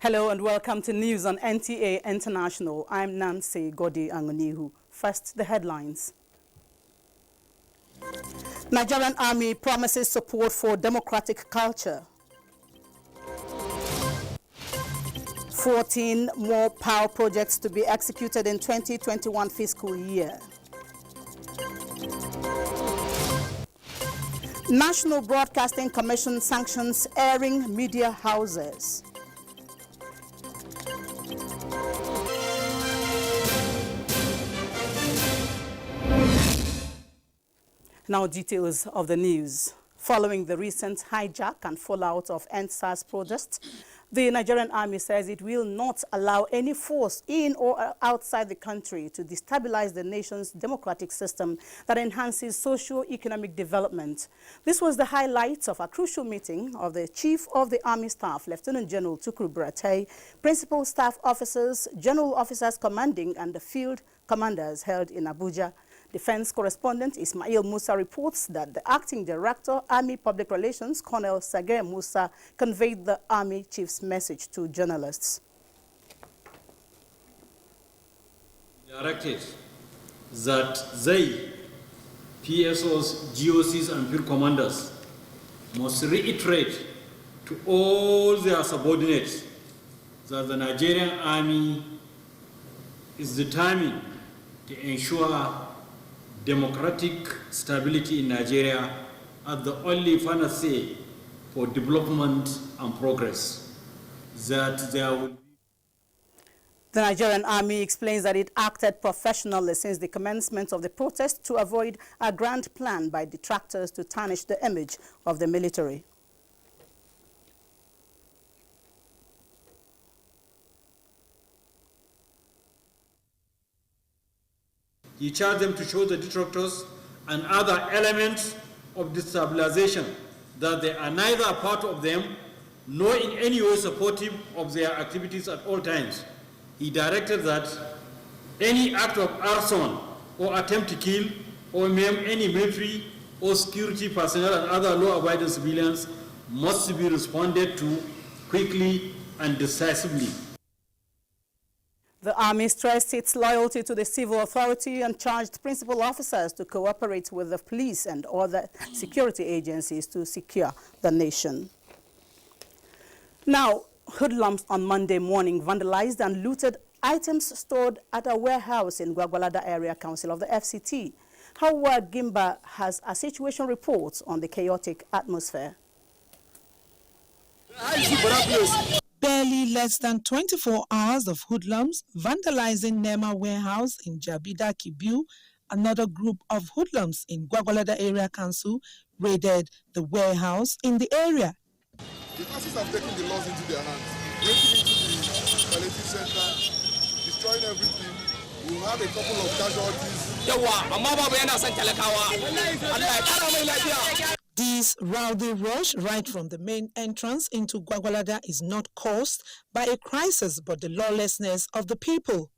Hello and welcome to News on NTA International. I'm Nancy Godi Angonihu. First, the headlines. Nigerian Army promises support for democratic culture. 14 more power projects to be executed in 2021 fiscal year. National Broadcasting Commission sanctions airing media houses. Now details of the news. Following the recent hijack and fallout of NSAS protests, the Nigerian Army says it will not allow any force in or outside the country to destabilize the nation's democratic system that enhances socio-economic development. This was the highlight of a crucial meeting of the Chief of the Army Staff, Lieutenant General Tukur Buratai, Principal Staff Officers, General Officers Commanding and the Field Commanders held in Abuja. Defense correspondent Ismail Musa reports that the acting director, Army Public Relations, Colonel Sagir Musa, conveyed the Army chief's message to journalists. Directed that they, PSOs, GOCs and field commanders must reiterate to all their subordinates that the Nigerian Army is determined to ensure democratic stability in Nigeria as the only panacea for development and progress. That there will be. The Nigerian Army explains that it acted professionally since the commencement of the protest to avoid a grand plan by detractors to tarnish the image of the military. He charged them to show the detractors and other elements of destabilization that they are neither a part of them nor in any way supportive of their activities at all times. He directed that any act of arson or attempt to kill or maim any military or security personnel and other law-abiding civilians must be responded to quickly and decisively. The Army stressed its loyalty to the civil authority and charged principal officers to cooperate with the police and other security agencies to secure the nation. Now, hoodlums on Monday morning vandalized and looted items stored at a warehouse in Gwagwalada Area Council of the FCT. Hawa Gimba has a situation report on the chaotic atmosphere. Barely less than 24 hours of hoodlums vandalizing Nema warehouse in Jabida Kibiu, another group of hoodlums in Gwagwalada Area Council raided the warehouse in the area. The masses have taken the laws into their hands, breaking into the palliative center, destroying everything. We will have a couple of casualties. This rowdy rush right from the main entrance into Gwagwalada is not caused by a crisis but the lawlessness of the people.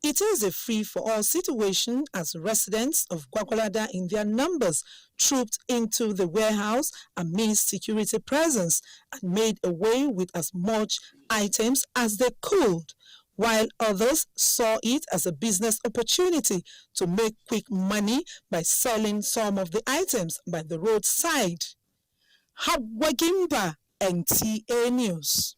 It is a free-for-all situation as residents of Gwagwalada in their numbers trooped into the warehouse amidst security presence and made away with as much items as they could, while others saw it as a business opportunity to make quick money by selling some of the items by the roadside. Hawagimba, NTA News.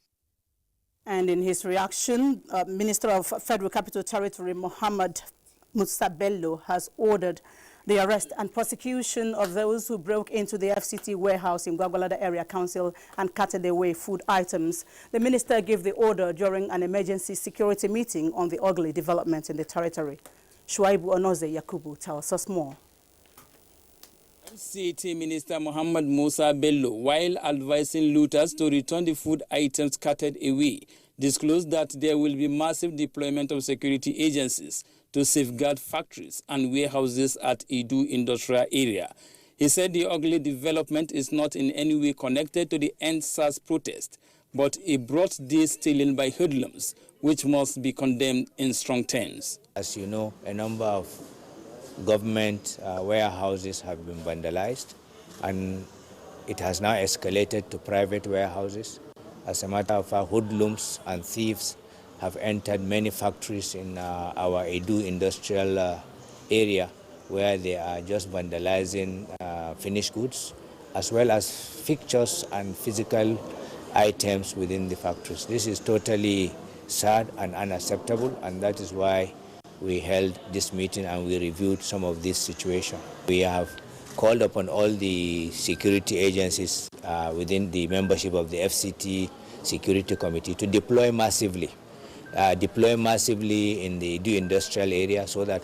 And in his reaction, Minister of Federal Capital Territory Mohammed Musa Bello has ordered the arrest and prosecution of those who broke into the FCT warehouse in Gwagwalada Area Council and carted away food items. The minister gave the order during an emergency security meeting on the ugly development in the territory. Shuaibu Onoze Yakubu tells us more. FCT Minister Mohammed Musa Bello, while advising looters to return the food items carted away, disclosed that there will be massive deployment of security agencies to safeguard factories and warehouses at Idu Industrial Area. He said the ugly development is not in any way connected to the NSAS protest, but a broad-day stealing by hoodlums, which must be condemned in strong terms. As you know, a number of government warehouses have been vandalized, and it has now escalated to private warehouses. As a matter of fact, hoodlums and thieves have entered many factories in our Edu industrial area, where they are just vandalizing finished goods, as well as fixtures and physical items within the factories. This is totally sad and unacceptable, and that is why we held this meeting and we reviewed some of this situation. We have called upon all the security agencies within the membership of the FCT Security Committee to deploy massively in the industrial area, so that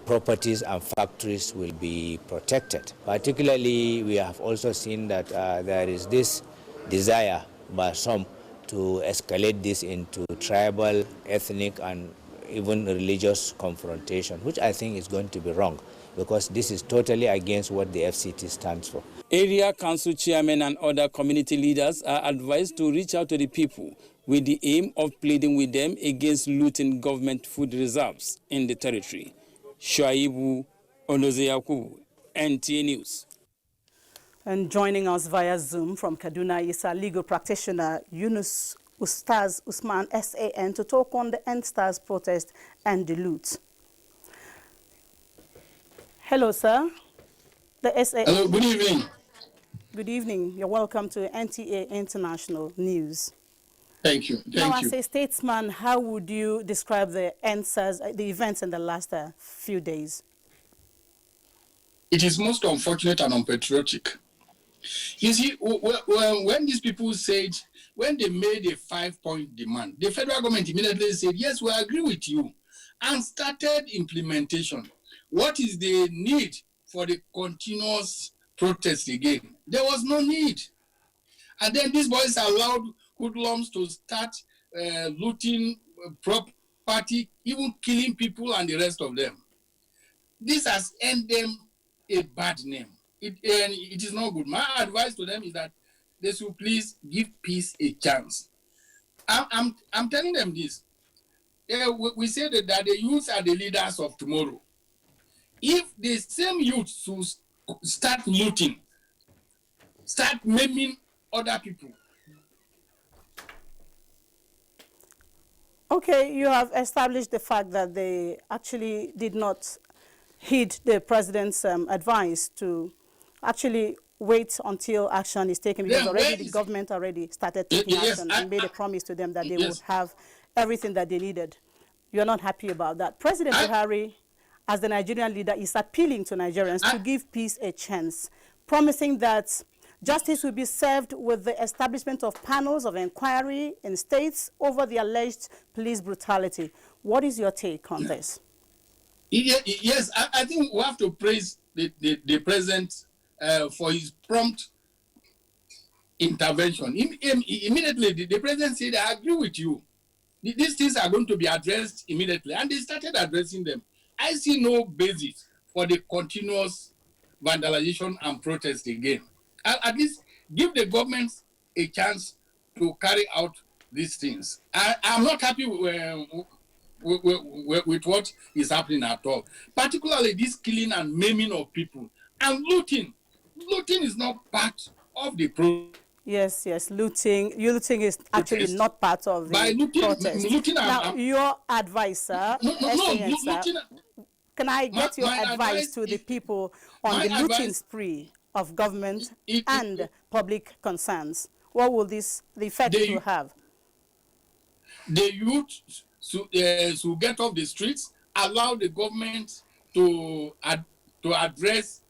properties and factories will be protected. Particularly, we have also seen that there is this desire by some to escalate this into tribal, ethnic, and even religious confrontation, which I think is going to be wrong, because this is totally against what the FCT stands for. Area council chairmen and other community leaders are advised to reach out to the people with the aim of pleading with them against looting government food reserves in the territory. Shuaibu Onozeyaku, NTA News. And joining us via Zoom from Kaduna is our legal practitioner, Yunus Ustaz Usman, SAN, to talk on the NSTARS protest and the loot. Hello, sir. The SAN. Hello, good evening. Good evening. You're welcome to NTA International News. Thank you. Now, as a statesman, how would you describe the NSTARS, the events in the last few days? It is most unfortunate and unpatriotic. You see, when these people said, when they made a 5-point demand, the federal government immediately said, yes, we agree with you, and started implementation. What is the need for the continuous protest again? There was no need. And then these boys allowed hoodlums to start looting property, even killing people and the rest of them. This has earned them a bad name. It is not good. My advice to them is that they should please give peace a chance. I'm telling them this. We say that the youths are the leaders of tomorrow. If the same youth should start looting, start maiming other people. Okay, you have established the fact that they actually did not heed the president's advice to actually wait until action is taken, because already the government already started taking action and made a promise to them that they would have everything that they needed. You're not happy about that. President Buhari, as the Nigerian leader, is appealing to Nigerians to give peace a chance, promising that justice will be served with the establishment of panels of inquiry in states over the alleged police brutality. What is your take on this? Yes, I think we have to praise the president for his prompt intervention. Immediately, the president said, I agree with you. These things are going to be addressed immediately. And they started addressing them. I see no basis for the continuous vandalization and protest again. At least give the government a chance to carry out these things. I'm not happy with what is happening at all. Particularly this killing and maiming of people. And looting. Looting is not part of the protest. Yes, looting is actually not part of the protest. Now, your advice, sir, can I get your advice to the people on the looting spree of government and public concerns? What will the effect it will have? The youth should get off the streets, allow the government to address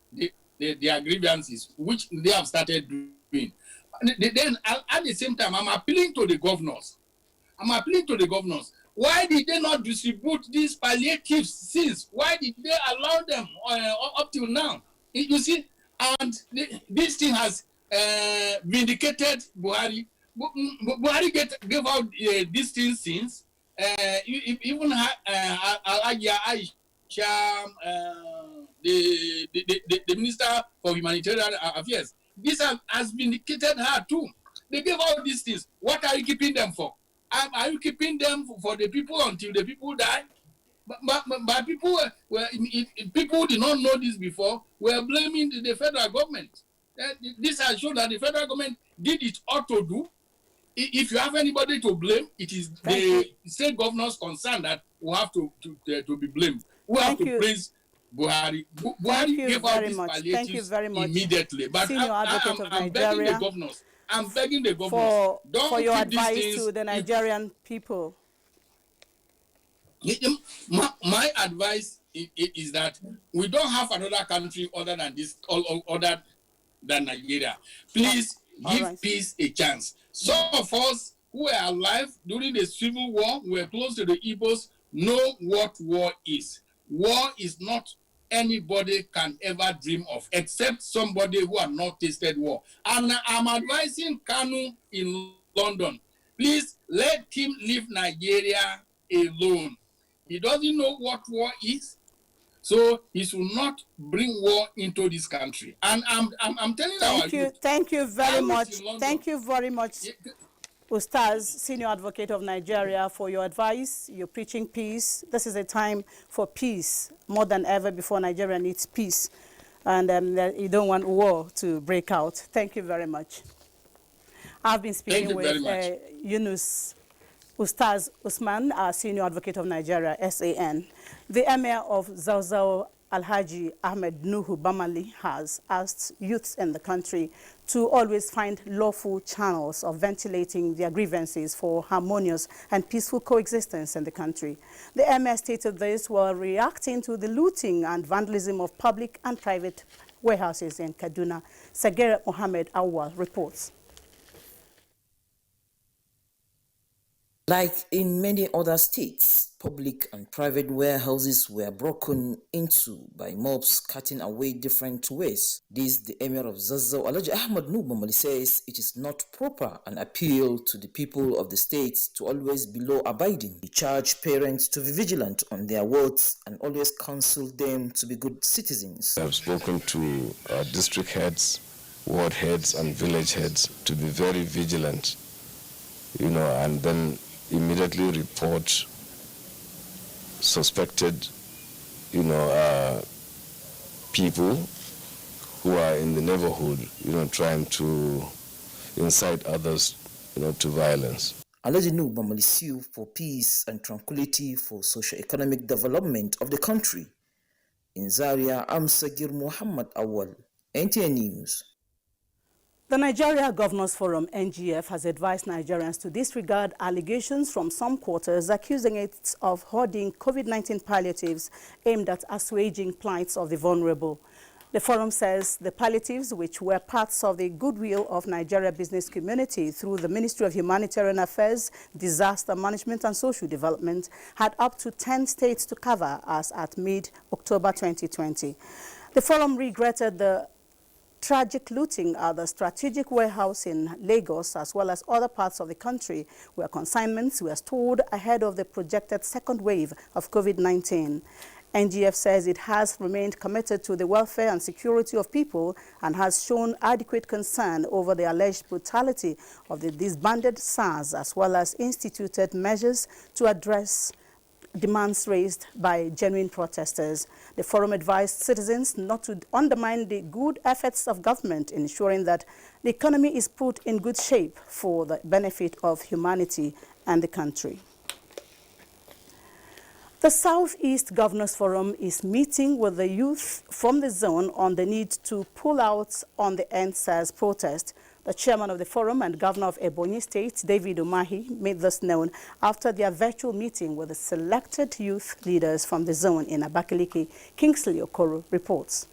their grievances, which they have started doing. Then, at the same time, I'm appealing to the governors. Why did they not distribute these palliatives since? Why did they allow them up till now? You see, and this thing has vindicated Buhari. Buhari gave out these things since. Even Abuja, Aisha, the Minister for Humanitarian Affairs, this has vindicated her too. They gave out these things. What are you keeping them for? Are you keeping them for the people until the people die? But people people did not know this before. Were blaming the federal government. This has shown that the federal government did it ought to do. if you have anybody to blame, it is the state governors concerned that will have to be blamed. We have to praise Buhari. Buhari gave out these palliatives immediately. But I'm begging the governors. I'm begging the governors. Don't for your keep these advice things to the Nigerian people. My advice is that we don't have another country other than this, other than Nigeria. Please give peace a chance. Some of us who were alive during the Civil War, were close to the Igbos, know what war is. War is not anybody can ever dream of, except somebody who have not tasted war. And I'm advising Kanu in London, please let him leave Nigeria alone. He doesn't know what war is, so he should not bring war into this country. And I'm telling Thank you very much. Thank you very much, Ustaz, Senior Advocate of Nigeria, for your advice. You're preaching peace. This is a time for peace. More than ever before, Nigeria needs peace. And you don't want war to break out. Thank you very much. I've been speaking with Yunus Ustaz Usman, Senior Advocate of Nigeria, SAN. The Emir of Zauzau, Alhaji Ahmed Nuhu Bamali, has asked youths in the country to always find lawful channels of ventilating their grievances for harmonious and peaceful coexistence in the country. The Emir stated this while reacting to the looting and vandalism of public and private warehouses in Kaduna. Sagir Mohammed Awal reports. Like in many other states, public and private warehouses were broken into by mobs cutting away different ways. This, the Emir of Zazzau, Alhaji Ahmad Nubamali, says it is not proper and appeal to the people of the state to always be law-abiding. He charged parents to be vigilant on their words and always counsel them to be good citizens. I have spoken to district heads, ward heads and village heads to be very vigilant, and then immediately report suspected, people who are in the neighborhood, trying to incite others, to violence. Alhaji Nubamali sue for peace and tranquility for socio-economic development of the country. In Zaria, I'm Sagir Muhammad Awal, NTA News. The Nigeria Governors Forum, NGF, has advised Nigerians to disregard allegations from some quarters accusing it of hoarding COVID-19 palliatives aimed at assuaging plights of the vulnerable. The forum says the palliatives, which were parts of the goodwill of Nigeria business community through the Ministry of Humanitarian Affairs, Disaster Management and Social Development, had up to 10 states to cover as at mid-October 2020. The forum regretted the tragic looting at the strategic warehouse in Lagos, as well as other parts of the country, where consignments were stored ahead of the projected second wave of COVID-19. NGF says it has remained committed to the welfare and security of people and has shown adequate concern over the alleged brutality of the disbanded SARS, as well as instituted measures to address demands raised by genuine protesters. The forum advised citizens not to undermine the good efforts of government in ensuring that the economy is put in good shape for the benefit of humanity and the country. The Southeast Governors Forum is meeting with the youth from the zone on the need to pull out on the NSAS protest. The chairman of the forum and governor of Ebonyi State, David Umahi, made this known after their virtual meeting with the selected youth leaders from the zone in Abakaliki. Kingsley Okoro reports.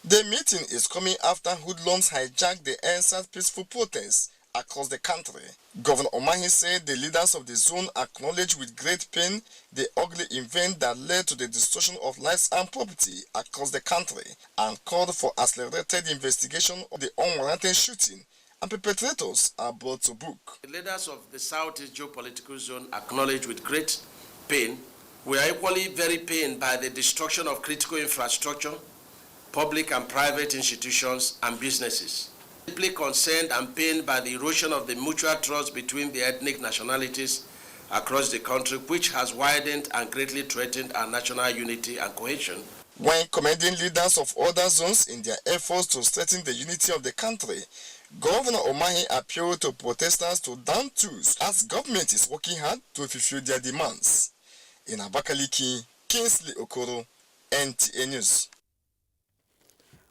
The meeting is coming after hoodlums hijacked the NSAS peaceful protests across the country. Governor Umahi said the leaders of the zone acknowledged with great pain the ugly event that led to the destruction of lives and property across the country and called for accelerated investigation of the unwarranted shooting and perpetrators are brought to book. The leaders of the Southeast geopolitical zone acknowledged with great pain. We are equally very pained by the destruction of critical infrastructure, public and private institutions and businesses. Deeply concerned and pained by the erosion of the mutual trust between the ethnic nationalities across the country, which has widened and greatly threatened our national unity and cohesion. When commending leaders of other zones in their efforts to strengthen the unity of the country, Governor Umahi appealed to protesters to down tools as government is working hard to fulfill their demands. In Abakaliki, Kingsley Okoro, NTA News.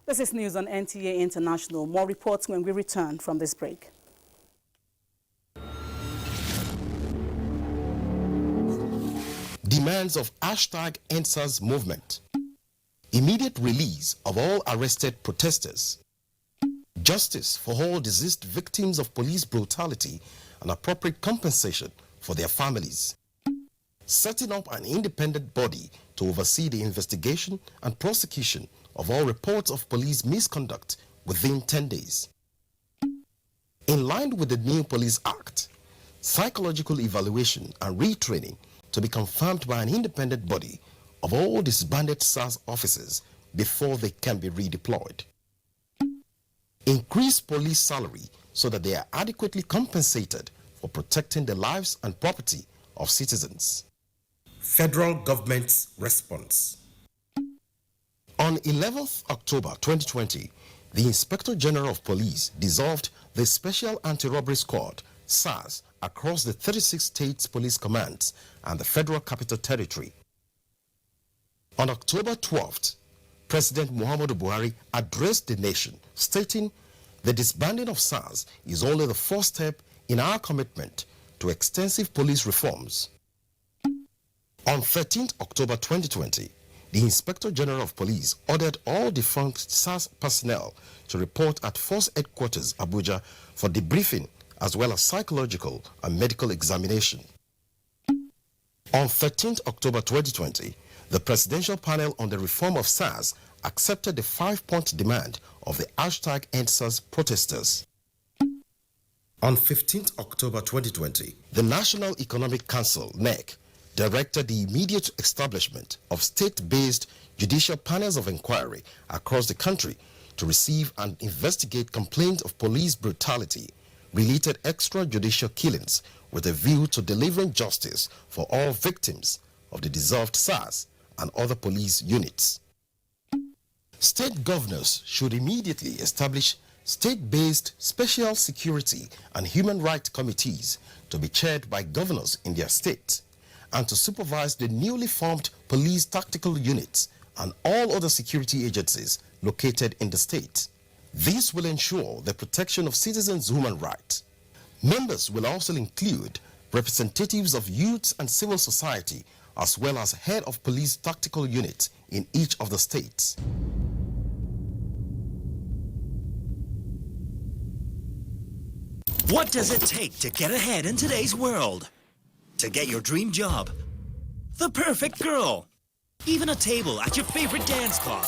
This is news on NTA International. More reports when we return from this break. Demands of #EndSARS movement. Immediate release of all arrested protesters. Justice for all deceased victims of police brutality and appropriate compensation for their families. Setting up an independent body to oversee the investigation and prosecution of all reports of police misconduct within 10 days. In line with the new Police Act, psychological evaluation and retraining to be confirmed by an independent body of all disbanded SARS officers before they can be redeployed. Increase police salary so that they are adequately compensated for protecting the lives and property of citizens. Federal government's response. On 11th October 2020, the Inspector General of Police dissolved the Special Anti-Robbery Squad, SARS, across the 36 states police commands and the Federal Capital Territory. On October 12th, President Muhammadu Buhari addressed the nation, stating the disbanding of SARS is only the first step in our commitment to extensive police reforms. On 13th October 2020, the Inspector General of Police ordered all defunct SARS personnel to report at Force Headquarters, Abuja, for debriefing as well as psychological and medical examination. On 13th October 2020, the Presidential Panel on the Reform of SARS accepted the 5-point demand of the #EndSARS protesters. On 15th October 2020, the National Economic Council, NEC, directed the immediate establishment of state-based judicial panels of inquiry across the country to receive and investigate complaints of police brutality, related extrajudicial killings with a view to delivering justice for all victims of the dissolved SARS and other police units. State governors should immediately establish state-based special security and human rights committees to be chaired by governors in their state and to supervise the newly formed police tactical units and all other security agencies located in the state. This will ensure the protection of citizens' human rights. Members will also include representatives of youths and civil society as well as head of police tactical units in each of the states. What does it take to get ahead in today's world? To get your dream job, the perfect girl, even a table at your favorite dance club.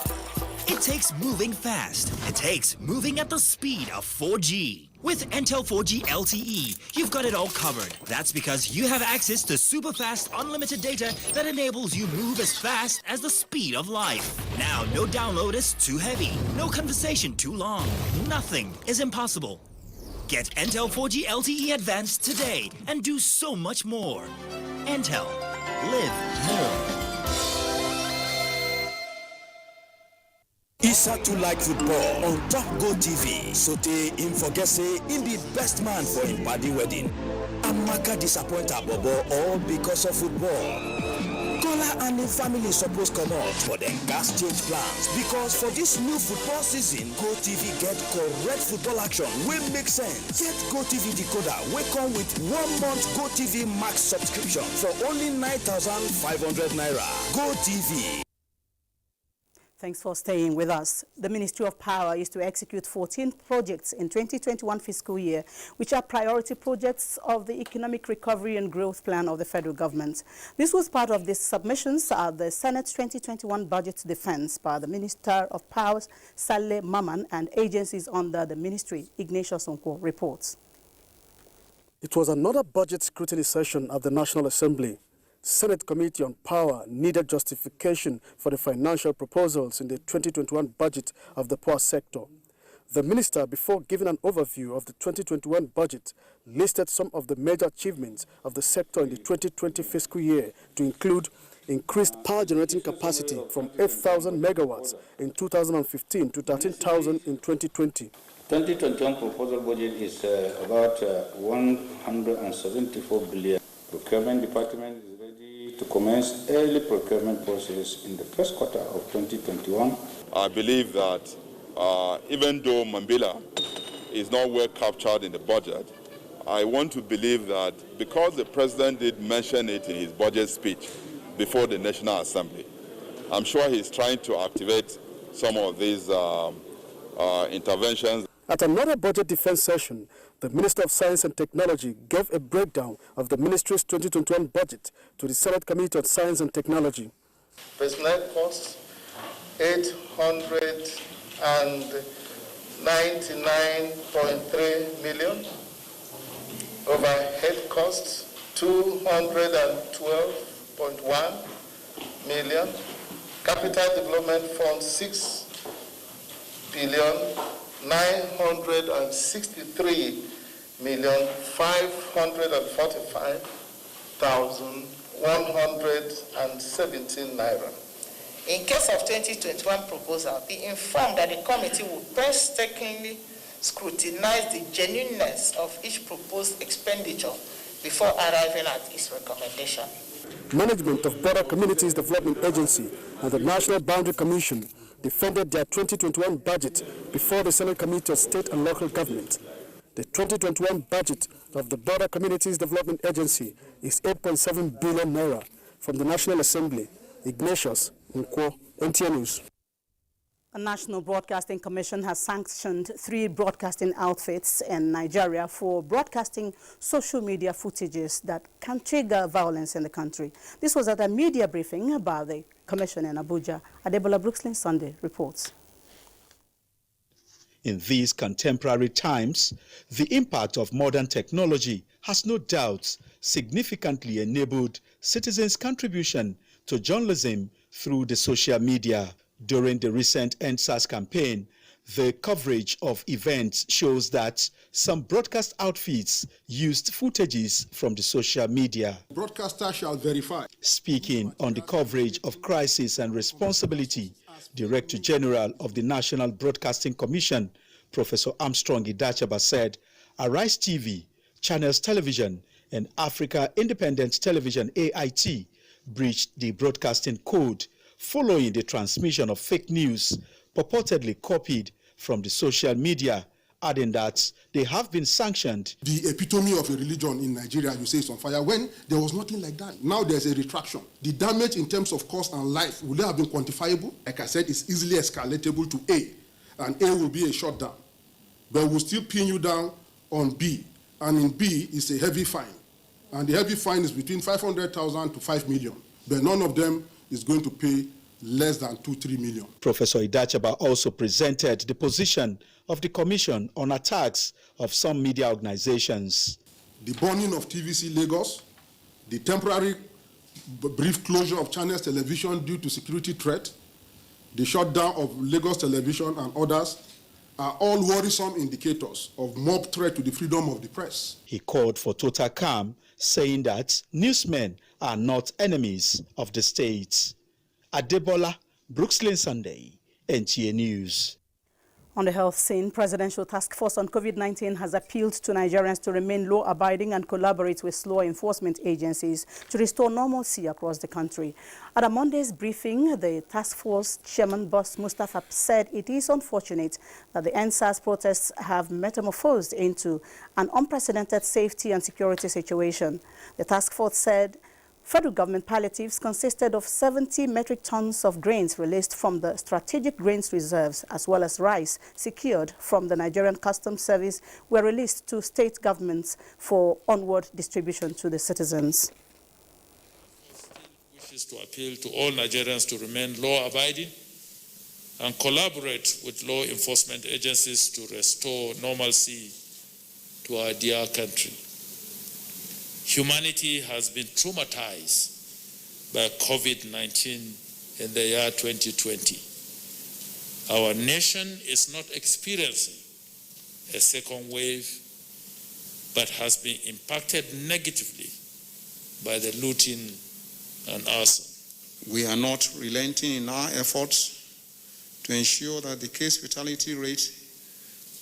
It takes moving fast. It takes moving at the speed of 4G. With Intel 4G LTE, you've got it all covered. That's because you have access to super fast unlimited data that enables you move as fast as the speed of light. Now, no download is too heavy, no conversation too long. Nothing is impossible. Get Intel 4G LTE Advanced today and do so much more. Intel. Live more. Issa too like football on top Go TV. So they him forget say him be best man for him party wedding. Amaka disappoint her bobo all because of football. Kola and him family supposed come out for them gas change plans because for this new football season, Go TV get correct football action will make sense. Get Go TV decoder will come with 1 month Go TV Max subscription for only 9,500 naira. Go TV. Thanks for staying with us. The Ministry of Power is to execute 14 projects in 2021 fiscal year, which are priority projects of the Economic Recovery and Growth Plan of the federal government. This was part of the submissions at the Senate's 2021 budget defense by the Minister of Power, Saleh Maman, and agencies under the ministry. Ignatius Onko reports. It was another budget scrutiny session at the National Assembly. Senate Committee on Power needed justification for the financial proposals in the 2021 budget of the poor sector. The minister, before giving an overview of the 2021 budget, listed some of the major achievements of the sector in the 2020 fiscal year to include increased power generating capacity from 8,000 megawatts in 2015 to 13,000 in 2020, 2021 proposal budget is about 174 billion. Procurement department is ready to commence early procurement process in the first quarter of 2021. I believe that even though Mambila is not well captured in the budget, I want to believe that because the president did mention it in his budget speech before the National Assembly, I'm sure he's trying to activate some of these interventions. At another budget defense session, the Minister of Science and Technology gave a breakdown of the ministry's 2021 budget to the Senate Committee on Science and Technology. Personnel costs, 899.3 million. Overhead costs, 212.1 million. Capital Development Fund, 6,963,545,117 naira. In case of 2021 proposal, be informed that the committee will painstakingly scrutinize the genuineness of each proposed expenditure before arriving at its recommendation. Management of Border Communities Development Agency and the National Boundary Commission defended their 2021 budget before the Senate Committee on State and Local Government. The 2021 budget of the Border Communities Development Agency is 8.7 billion naira. From the National Assembly, Ignatius Nkwo, NTA News. The National Broadcasting Commission has sanctioned 3 broadcasting outfits in Nigeria for broadcasting social media footages that can trigger violence in the country. This was at a media briefing by the Commission in Abuja. Adebola Brookslyn Sunday reports. In these contemporary times, the impact of modern technology has no doubt significantly enabled citizens' contribution to journalism through the social media. During the recent EndSARS campaign, the coverage of events shows that some broadcast outfits used footages from the social media. Broadcaster shall verify. Speaking on the coverage of crisis and responsibility, Director General of the National Broadcasting Commission, Professor Armstrong Idachaba said, Arise TV, Channels Television, and Africa Independent Television AIT breached the broadcasting code following the transmission of fake news purportedly copied from the social media, adding that they have been sanctioned. The epitome of a religion in Nigeria, you say, is on fire, when there was nothing like that. Now there's a retraction. The damage in terms of cost and life, will it have been quantifiable? Like I said, it's easily escalatable to A, and A will be a shutdown. But we'll still pin you down on B, and in B is a heavy fine. And the heavy fine is between 500,000 to 5 million. But none of them is going to pay less than 2-3 million. Professor Idachaba also presented the position of the Commission on attacks of some media organizations. The burning of TVC Lagos, the temporary brief closure of Channels Television due to security threat, the shutdown of Lagos Television and others are all worrisome indicators of mob threat to the freedom of the press. He called for total calm, saying that newsmen are not enemies of the state. Adebola, Brookslyn Sunday, NTA News. On the health scene, Presidential Task Force on COVID-19 has appealed to Nigerians to remain law-abiding and collaborate with law enforcement agencies to restore normalcy across the country. At a Monday's briefing, the task force chairman, Boss Mustafa, said it is unfortunate that the EndSARS protests have metamorphosed into an unprecedented safety and security situation. The task force said federal government palliatives consisted of 70 metric tons of grains released from the strategic grains reserves, as well as rice secured from the Nigerian Customs Service, were released to state governments for onward distribution to the citizens. Wishes to appeal to all Nigerians to remain law-abiding and collaborate with law enforcement agencies to restore normalcy to our dear country. Humanity has been traumatized by COVID-19 in the year 2020. Our nation is not experiencing a second wave, but has been impacted negatively by the looting and arson. We are not relenting in our efforts to ensure that the case fatality rate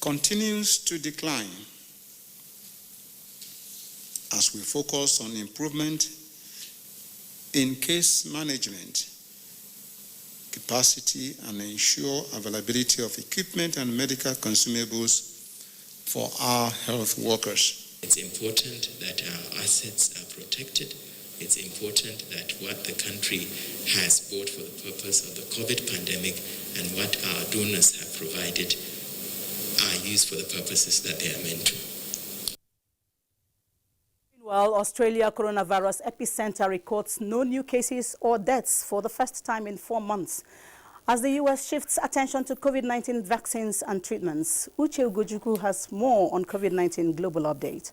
continues to decline as we focus on improvement in case management capacity and ensure availability of equipment and medical consumables for our health workers. It's important that our assets are protected. It's important that what the country has bought for the purpose of the COVID pandemic and what our donors have provided are used for the purposes that they are meant to. Meanwhile, Australia coronavirus epicenter records no new cases or deaths for the first time in 4 months. As the U.S. shifts attention to COVID-19 vaccines and treatments, Uche Ugochukwu has more on COVID-19 Global Update.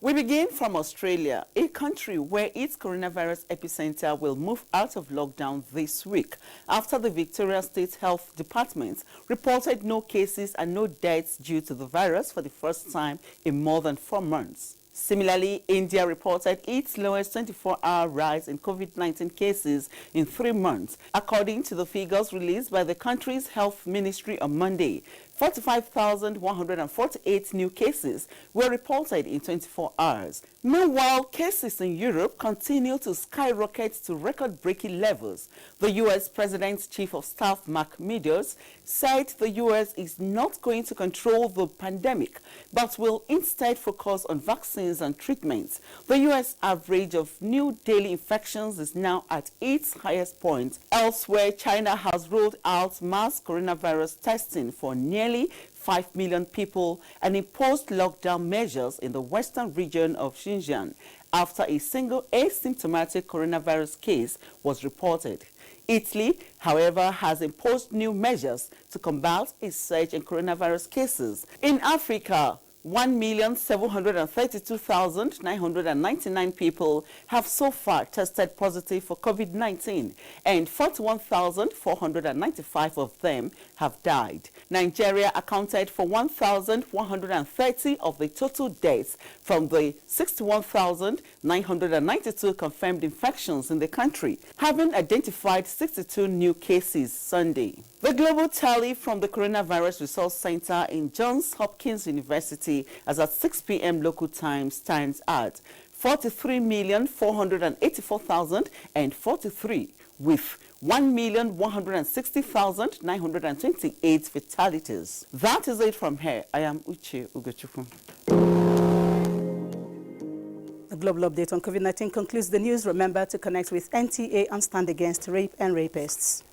We begin from Australia, a country where its coronavirus epicenter will move out of lockdown this week after the Victoria State Health Department reported no cases and no deaths due to the virus for the first time in more than 4 months. Similarly, India reported its lowest 24-hour rise in COVID-19 cases in 3 months, according to the figures released by the country's health ministry on Monday. 45,148 new cases were reported in 24 hours. Meanwhile, cases in Europe continue to skyrocket to record-breaking levels. The U.S. President's Chief of Staff, Mark Meadows, said the U.S. is not going to control the pandemic, but will instead focus on vaccines and treatments. The U.S. average of new daily infections is now at its highest point. Elsewhere, China has rolled out mass coronavirus testing for nearly 5 million people and imposed lockdown measures in the western region of Xinjiang after a single asymptomatic coronavirus case was reported. Italy, however, has imposed new measures to combat a surge in coronavirus cases. In Africa, 1,732,999 people have so far tested positive for COVID-19 and 41,495 of them have died. Nigeria accounted for 1,130 of the total deaths from the 61,992 confirmed infections in the country, having identified 62 new cases Sunday. The global tally from the Coronavirus Resource Center in Johns Hopkins University as at 6 p.m. local time stands at 43,484,043 with 1,160,928 fatalities. That is it from here. I am Uche Ugochukwu. The Global Update on COVID-19 concludes the news. Remember to connect with NTA and stand against rape and rapists.